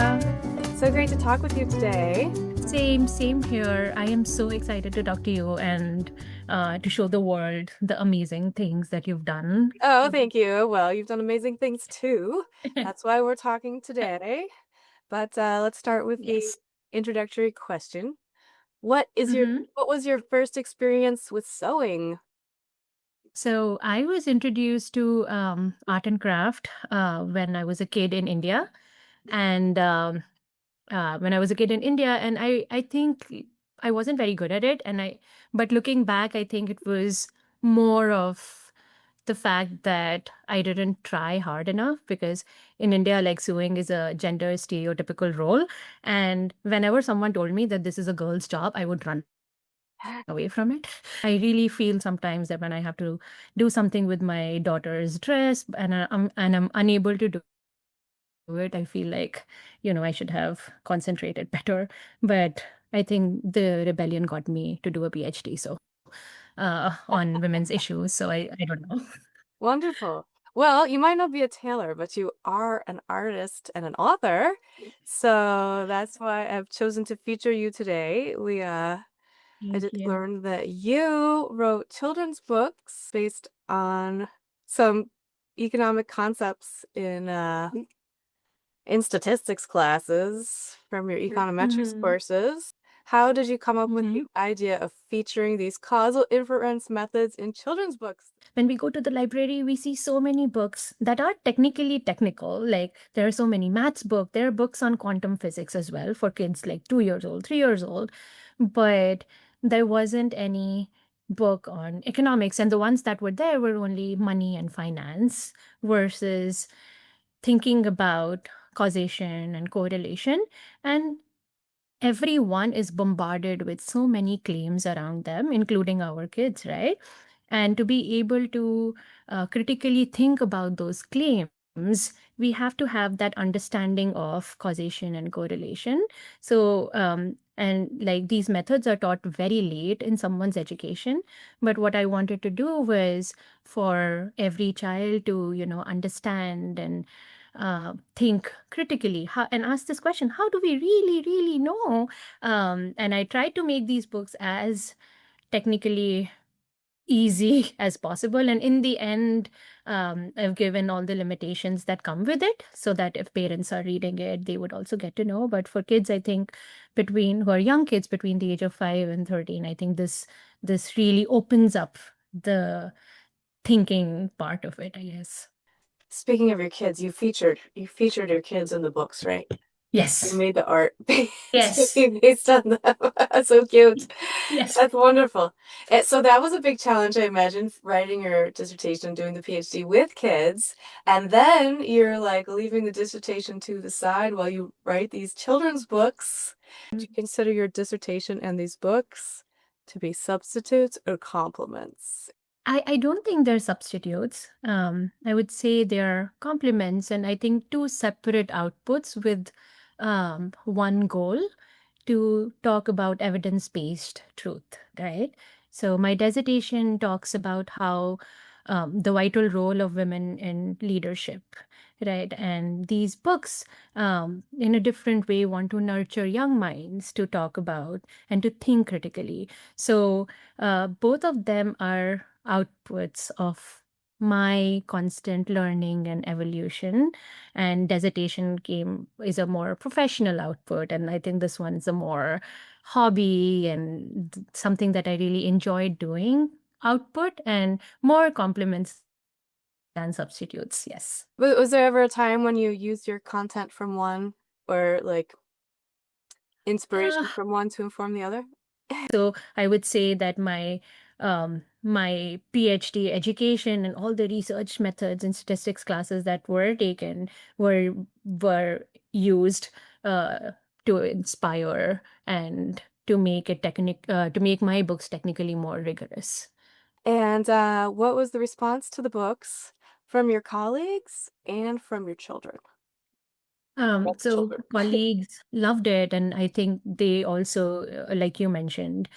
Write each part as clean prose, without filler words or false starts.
Priya. So great to talk with you today. Same here. I am so excited to talk to you and to show the world the amazing things that you've done. Oh, thank you. Well, you've done amazing things too. That's why we're talking today. But let's start with the Yes. introductory question. What hmm was your first experience with sewing? So I was introduced to art and craft when I was a kid in India, and when I was a kid in India, and I think I wasn't very good at it, but looking back, I think it was more of the fact that I didn't try hard enough because in India, like sewing is a gender stereotypical role. And whenever someone told me that this is a girl's job, I would run away from it. I really feel sometimes that when I have to do something with my daughter's dress and I'm unable to do it, I feel like, I should have concentrated better. But I think the rebellion got me to do a PhD. So on women's issues. So I don't know. Wonderful. Well, you might not be a tailor, but you are an artist and an author. So that's why I've chosen to feature you today. I Thank just you. learned that you wrote children's books based on some economic concepts in statistics classes from your econometrics hmm courses. How did you come up with hmm the idea of featuring these causal inference methods in children's books? When we go to the library, we see so many books that are technically technical. Like there are so many maths books. There are books on quantum physics as well for kids like 2 years old, 3 years old. But there wasn't any book on economics. And the ones that were there were only money and finance versus thinking about causation and correlation. And everyone is bombarded with so many claims around them, including our kids, right? And to be able to critically think about those claims, we have to have that understanding of causation and correlation. So, and like these methods are taught very late in someone's education. But what I wanted to do was for every child to, understand and think critically and ask this question: how do we really, really know? And I tried to make these books as technically easy as possible. And in the end, I've given all the limitations that come with it so that if parents are reading it, they would also get to know. But for kids, I think who are young kids between the age of 5 and 13, I think this really opens up the thinking part of it, I guess. Speaking of your kids, you featured your kids in the books, right? You Yes. made the art Yes. based on them. So cute. Yes. That's wonderful. So that was a big challenge, I imagine, writing your dissertation, doing the PhD with kids, and then you're like leaving the dissertation to the side while you write these children's books. Do you consider your dissertation and these books to be substitutes or complements? I don't think they're substitutes. I would say they're complements, and I think two separate outputs with one goal to talk about evidence-based truth, right? So my dissertation talks about how the vital role of women in leadership, right? And these books, in a different way, want to nurture young minds to talk about and to think critically. So both of them are outputs of my constant learning and evolution, and dissertation came is a more professional output, and I think this one is a more hobby and something that I really enjoyed doing output, and more compliments than substitutes. Yes. But was there ever a time when you used your content from one or like Uh, inspiration from one to inform the other? so I would say that my PhD education and all the research methods and statistics classes that were taken were used uh, to inspire and to make my books technically more rigorous. And what was the response to the books from your colleagues and from your children? So Children. colleagues loved it, and I think they also, like you mentioned,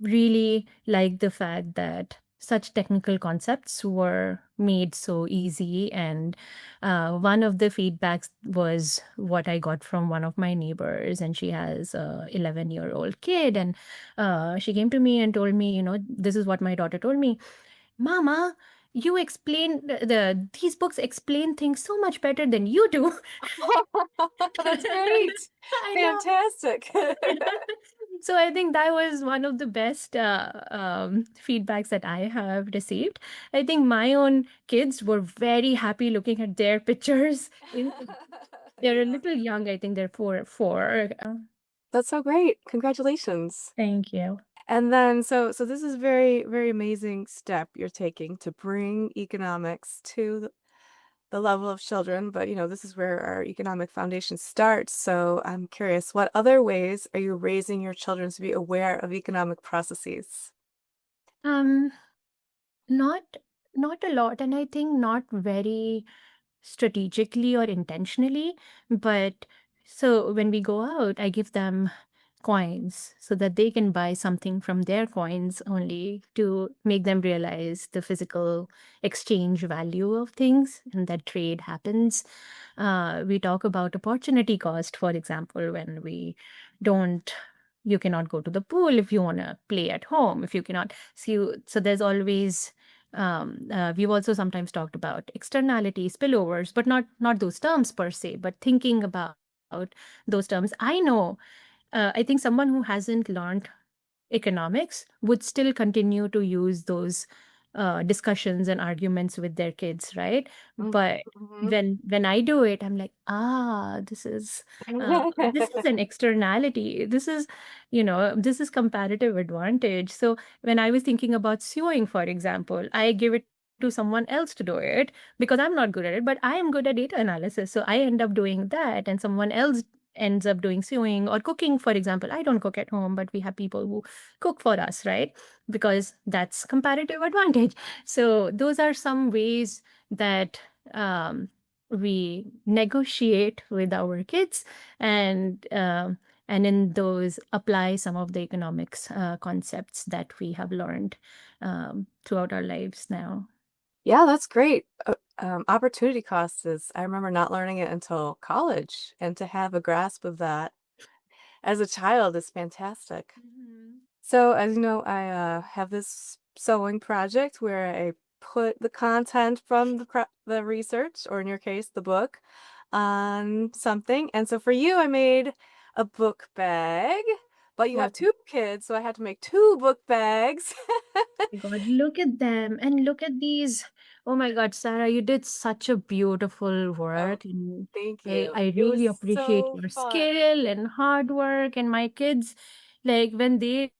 really like the fact that such technical concepts were made so easy. And one of the feedbacks was what I got from one of my neighbors, and she has a 11-year-old kid. And she came to me and told me, this is what my daughter told me. Mama, you explain these books explain things so much better than you do. That's great. I know. Fantastic. So I think that was one of the best feedbacks that I have received. I think my own kids were very happy looking at their pictures. They're a Yeah. little young. I think they're four. That's so great. Congratulations. Thank you. And then so this is very, very amazing step you're taking to bring economics to the level of children, but this is where our economic foundation starts. So I'm curious, what other ways are you raising your children to be aware of economic processes? Um, not not a lot, and I think not very strategically or intentionally. But so when we go out, I give them coins so that they can buy something from their coins only, to make them realize the physical exchange value of things and that trade happens. We talk about opportunity cost, for example, when we don't. You cannot go to the pool if you want to play at home. If you cannot, so there's always we've also sometimes talked about externality, spillovers, but not those terms per se, but thinking about those terms. I think someone who hasn't learned economics would still continue to use those discussions and arguments with their kids, right? But Mhm. when I do it, I'm like, this is an externality. This is comparative advantage. So when I was thinking about sewing, for example, I give it to someone else to do it because I'm not good at it, but I am good at data analysis. So I end up doing that, and someone else ends up doing sewing or cooking, for example. I don't cook at home, but we have people who cook for us, right? Because that's comparative advantage. So those are some ways that we negotiate with our kids, and in those apply some of the economics concepts that we have learned throughout our lives now. Yeah, that's great. Opportunity cost is, I remember not learning it until college, and to have a grasp of that as a child is fantastic. Mhm. So, as you know, I have this sewing project where I put the content from the research, or in your case, the book, on something. And so for you, I made a book bag, but you Oh have two kids, so I had to make two book bags. my God, look at them and look at these. Oh my God, Sarah, you did such a beautiful Oh, work. And thank I, you. I It really was appreciate so your fun. skill and hard work. And my kids, like when they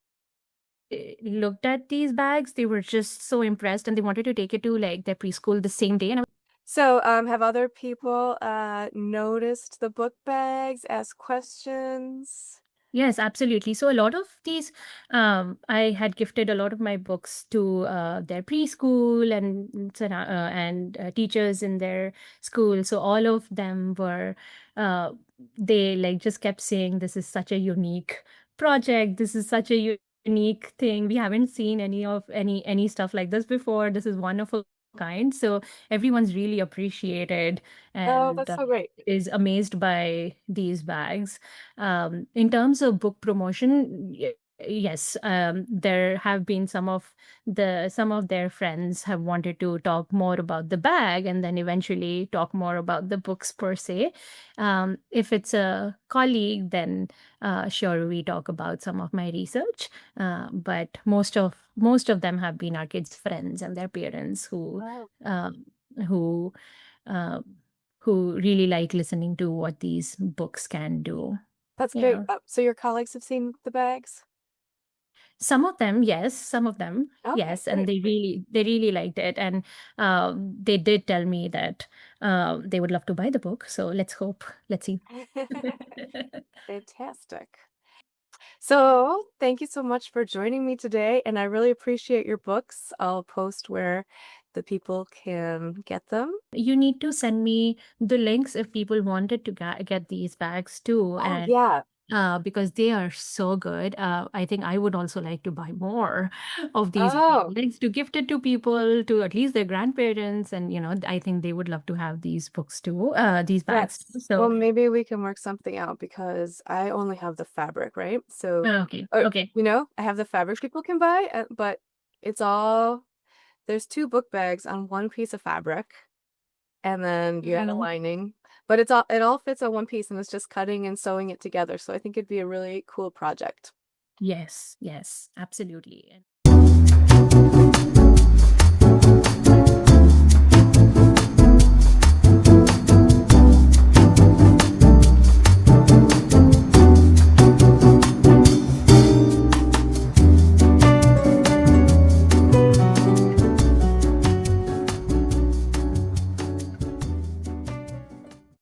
looked at these bags, they were just so impressed and they wanted to take it to like their preschool the same day. And So, have other people noticed the book bags, asked questions? yes, absolutely. So a lot of these, I had gifted a lot of my books to their preschool and teachers in their school. So all of them were, uh, they like just kept saying, "This is such a unique project. This is such a unique thing. We haven't seen any stuff like this before. This is one of a kind." So everyone's really appreciated Oh, and that's so great. is amazed by these bags. In terms of book promotion, yes, there have been some of their friends have wanted to talk more about the bag and then eventually talk more about the books per se. If it's a colleague, then sure, we talk about some of my research. But most of them have been our kids' friends and their parents Oh, um, who uh, who really like listening to what these books can do. that's great. Yeah. So your colleagues have seen the bags? Some of them, yes, some of them, Okay, yes, and great. they really liked it, and they did tell me that they would love to buy the book. So let's hope. Let's see. Fantastic. So, thank you so much for joining me today, and I really appreciate your books. I'll post where the people can get them. You need to send me the links if people wanted to get these bags too, Oh, and yeah. because they are so good. I think I would also like to buy more of these Oh, things to gift it to people, to at least their grandparents, and I think they would love to have these books too, these bags too. yes. Well, So, maybe we can work something out because I only have the fabric, right? So, okay, okay. I have the fabric people can buy, but it's all there's two book bags on one piece of fabric, and then you add a Mhm. lining. But it all fits on one piece, and it's just cutting and sewing it together. So I think it'd be a really cool project. Yes, yes, absolutely.